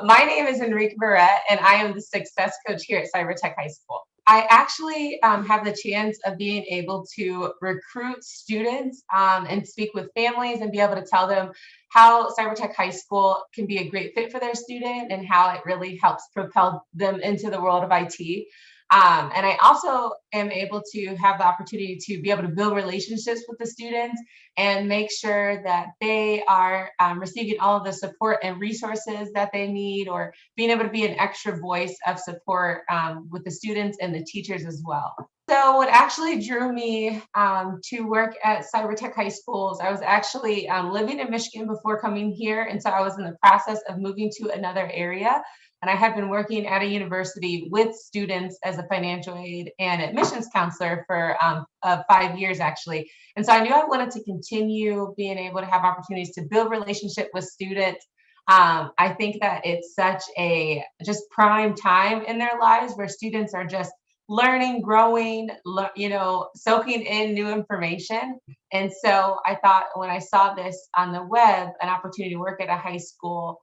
My name is Enrica Verrett, and I am the success coach here at Cybertech High School. I actually have the chance of being able to recruit students and speak with families and be able to tell them how Cybertech High School can be a great fit for their student and how it really helps propel them into the world of IT. And I also am able to have the opportunity to be able to build relationships with the students and make sure that they are receiving all of the support and resources that they need, or being able to be an extra voice of support with the students and the teachers as well. So what actually drew me to work at Cybertech High Schools, I was actually living in Michigan before coming here. And so I was in the process of moving to another area. And I had been working at a university with students as a financial aid and admissions counselor for 5 years, actually. And so I knew I wanted to continue being able to have opportunities to build relationship with students. I think that it's such a just prime time in their lives where students are just learning, growing, soaking in new information. And so I thought when I saw this on the web, an opportunity to work at a high school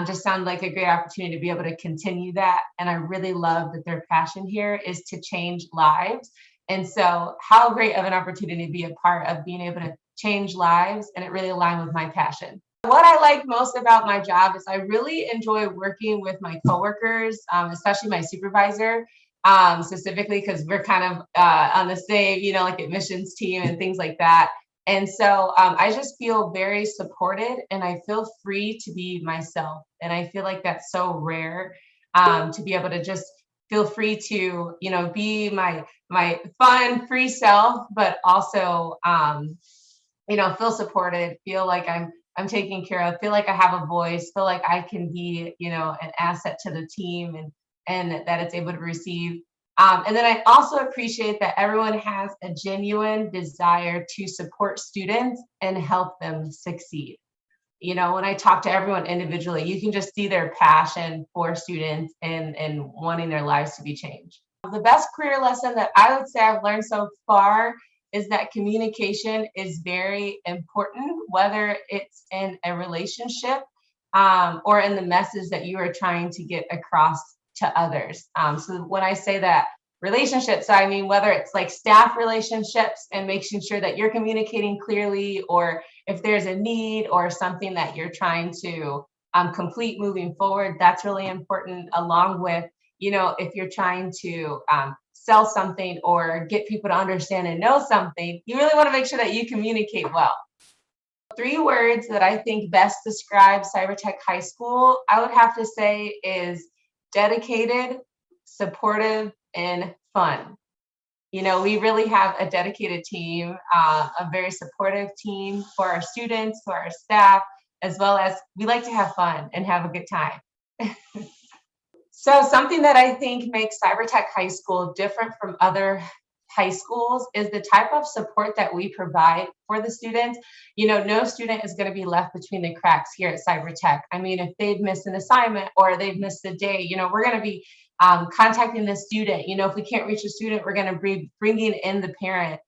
just sounded like a great opportunity to be able to continue that. And I really love that their passion here is to change lives. And so how great of an opportunity to be a part of being able to change lives, and it really aligned with my passion. What I like most about my job is I really enjoy working with my coworkers, especially my supervisor, specifically because we're kind of on the same, like admissions team and things like that. And so I just feel very supported and I feel free to be myself. And I feel like that's so rare to be able to just feel free to, be my fun, free self, but also, feel supported, feel like I'm taken care of, feel like I have a voice, feel like I can be, an asset to the team and that it's able to receive. And then I also appreciate that everyone has a genuine desire to support students and help them succeed. When I talk to everyone individually, you can just see their passion for students and wanting their lives to be changed. The best career lesson that I would say I've learned so far is that communication is very important, whether it's in a relationship or in the message that you are trying to get across to others. So when I say that relationships, I mean, whether it's like staff relationships and making sure that you're communicating clearly, or if there's a need or something that you're trying to complete moving forward, that's really important, along with, if you're trying to sell something or get people to understand and know something, you really want to make sure that you communicate well. 3 words that I think best describe Cybertech High School, I would have to say is dedicated, supportive, and fun. We really have a dedicated team, a very supportive team for our students, for our staff, as well as we like to have fun and have a good time. So something that I think makes Cybertech High School different from other high schools is the type of support that we provide for the students. No student is going to be left between the cracks here at Cybertech. I mean, if they've missed an assignment or they've missed a day, we're going to be contacting the student. If we can't reach a student, we're going to be bringing in the parent.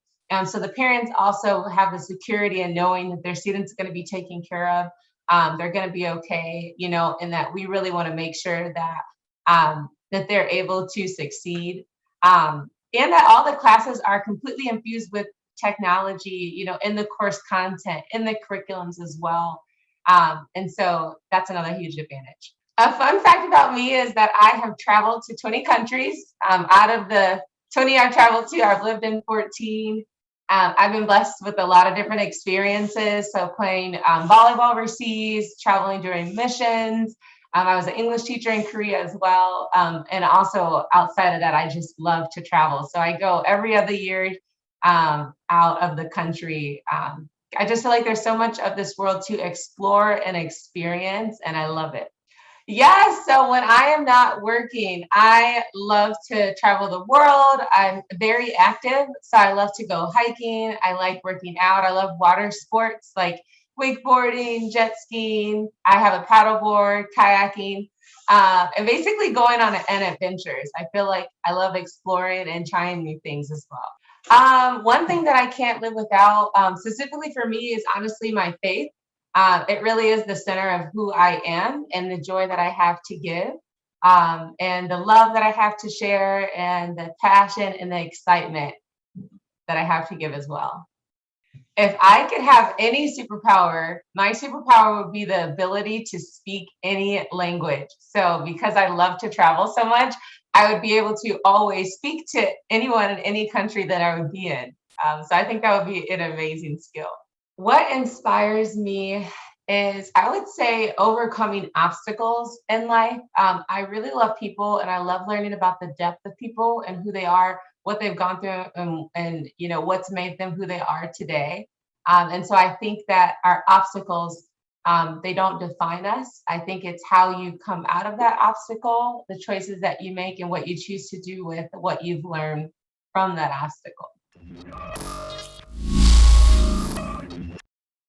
So the parents also have the security in knowing that their students are going to be taken care of. They're going to be okay, and that we really want to make sure that that they're able to succeed. And that all the classes are completely infused with technology, in the course content, in the curriculums as well. And so that's another huge advantage. A fun fact about me is that I have traveled to 20 countries. Out of the 20 I've traveled to, I've lived in 14. I've been blessed with a lot of different experiences. So playing volleyball overseas, traveling during missions. I was an English teacher in Korea as well. And also outside of that, I just love to travel. So I go every other year out of the country. I just feel like there's so much of this world to explore and experience, and I love it. Yes, so when I am not working, I love to travel the world. I'm very active, so I love to go hiking. I like working out. I love water sports like wakeboarding, jet skiing. I have a paddleboard, kayaking, and basically going on adventures. I feel like I love exploring and trying new things as well. One thing that I can't live without, specifically for me, is honestly my faith. It really is the center of who I am and the joy that I have to give, and the love that I have to share, and the passion and the excitement that I have to give as well. If I could have any superpower, my superpower would be the ability to speak any language. So, because I love to travel so much, I would be able to always speak to anyone in any country that I would be in. So, I think that would be an amazing skill. What inspires me is, I would say, overcoming obstacles in life. I really love people, and I love learning about the depth of people and who they are, what they've gone through, and what's made them who they are today. And so I think that our obstacles, they don't define us. I think it's how you come out of that obstacle, the choices that you make, and what you choose to do with what you've learned from that obstacle.